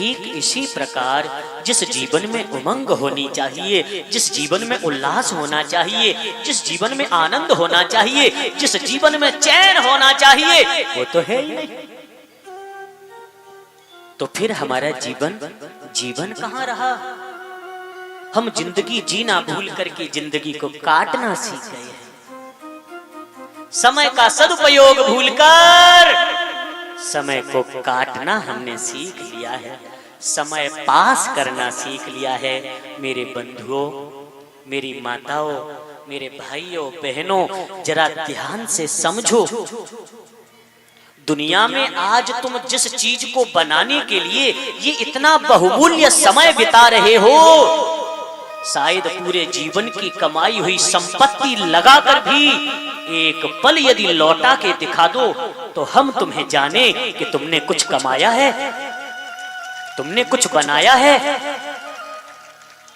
ठीक इसी प्रकार जिस जीवन में उमंग होनी चाहिए, जिस जीवन में उल्लास होना चाहिए, जिस जीवन में आनंद होना चाहिए, जिस जीवन में चैन होना चाहिए, वो तो है ही नहीं। तो फिर हमारा जीवन कहाँ रहा? हम जिंदगी जीना भूल करके जिंदगी को काटना सीख गए हैं। समय का सदुपयोग भूलकर समय को काटना हमने सीख लिया है, समय पास करना सीख लिया है। मेरे बंधुओं, मेरी माताओं, मेरे भाइयों बहनों, जरा ध्यान से समझो। दुनिया में आज तुम जिस चीज को बनाने के लिए ये इतना बहुमूल्य समय बिता रहे हो, शायद पूरे जीवन की कमाई हुई संपत्ति लगाकर भी एक पल यदि लौटा के दिखा दो तो हम तुम्हें जाने कि तुमने कुछ कमाया है, तुमने कुछ बनाया है।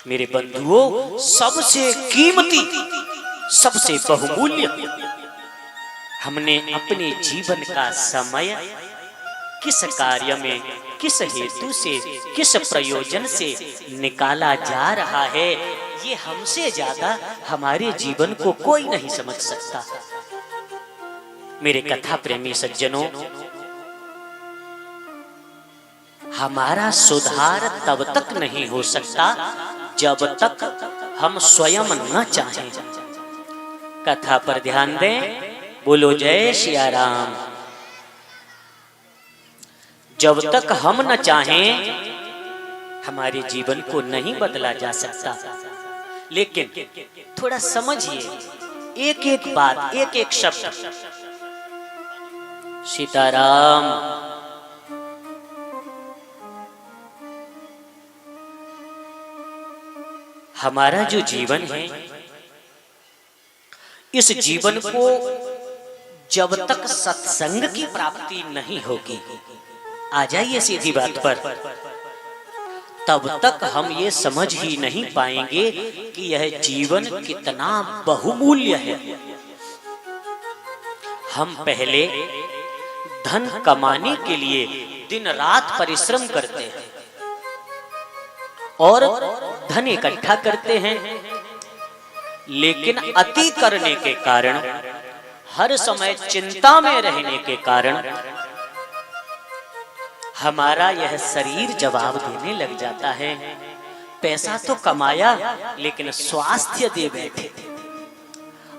मेरे बंधुओं, सबसे कीमती, सबसे बहुमूल्य हमने अपने जीवन का समय किस कार्य में, किस हेतु से, किस प्रयोजन से निकाला जा रहा है, ये हमसे ज्यादा हमारे जीवन को कोई नहीं समझ सकता। मेरे कथा प्रेमी सज्जनों, हमारा सुधार तब तक नहीं हो सकता जब तक हम स्वयं न चाहें। कथा पर ध्यान दें। बोलो जय सिया राम। जब तक हम न चाहें हमारे जीवन को नहीं बदला जा सकता। लेकिन थोड़ा समझिए, एक एक बात, एक एक शब्द। सीताराम। हमारा जो जीवन है, इस जीवन को जब तक सत्संग की प्राप्ति नहीं होगी, आ जाइए सीधी बात पर, तब तक हम ये समझ ही नहीं पाएंगे कि यह जीवन कितना बहुमूल्य है। हम पहले धन कमाने के लिए दिन रात परिश्रम करते हैं और धन इकट्ठा करते हैं, लेकिन अति करने के कारण, हर समय चिंता में रहने के कारण हमारा यह शरीर जवाब देने लग जाता है। पैसा तो कमाया लेकिन स्वास्थ्य दे बैठे थे।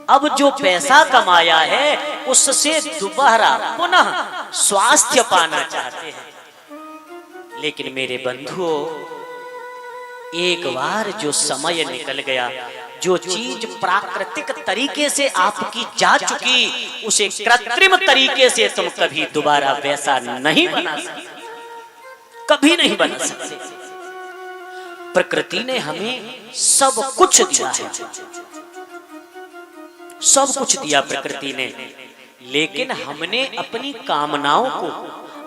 अब जो पैसा कमाया है उससे दोबारा पुनः स्वास्थ्य पाना चाहते हैं। लेकिन मेरे बंधुओं, एक बार जो समय निकल गया, जो चीज प्राकृतिक तरीके से आपकी जा चुकी, उसे कृत्रिम तरीके से तुम कभी दोबारा वैसा नहीं बना सकते, कभी नहीं बना सकते। प्रकृति ने हमें सब कुछ दिया है, सब कुछ दिया प्रकृति ने, लेकिन हमने अपनी कामनाओं को,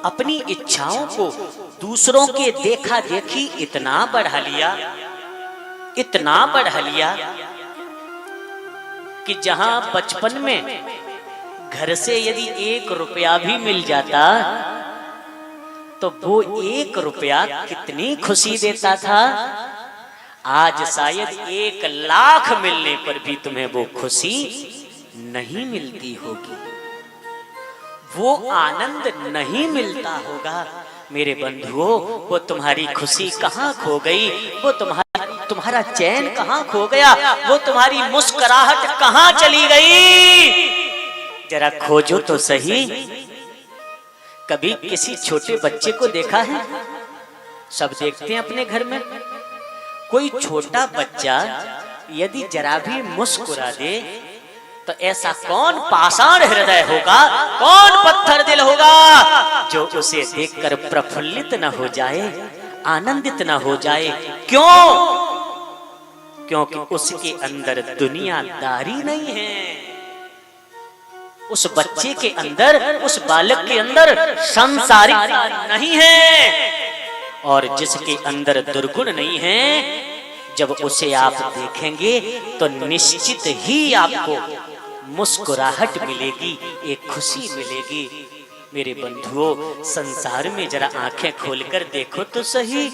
अपनी इच्छाओं को दूसरों के देखा देखी इतना बढ़ा लिया, इतना बढ़ा लिया कि जहां बचपन में घर से यदि 1 रुपया भी मिल जाता तो वो 1 रुपया कितनी खुशी देता था, आज शायद 1 लाख मिलने पर भी तुम्हें वो खुशी नहीं मिलती होगी, वो आनंद नहीं मिलता होगा। मेरे बंधुओं, वो तुम्हारी खुशी कहाँ खो गई, वो तुम्हारा चैन कहाँ खो गया, वो तुम्हारी मुस्कुराहट कहाँ चली गई, जरा खोजो तो सही। कभी किसी छोटे बच्चे को देखा है? सब देखते हैं अपने घर में। कोई छोटा बच्चा यदि जरा भी मुस्कुरा दे तो ऐसा कौन पाषाण हृदय होगा, कौन पत्थर दिल होगा जो उसे देखकर प्रफुल्लित न हो जाए, आनंदित न हो जाए। क्यों? क्योंकि उसके अंदर दुनियादारी नहीं है। उस बच्चे के अंदर, उस बालक के अंदर संसारिकता नहीं है। और जिसके अंदर दुर्गुण नहीं है, जब उसे आप देखेंगे तो निश्चित ही आपको मुस्कुराहट मिलेगी, एक खुशी मिलेगी। मेरे बंधुओं, संसार में जरा आंखें खोलकर देखो तो सही।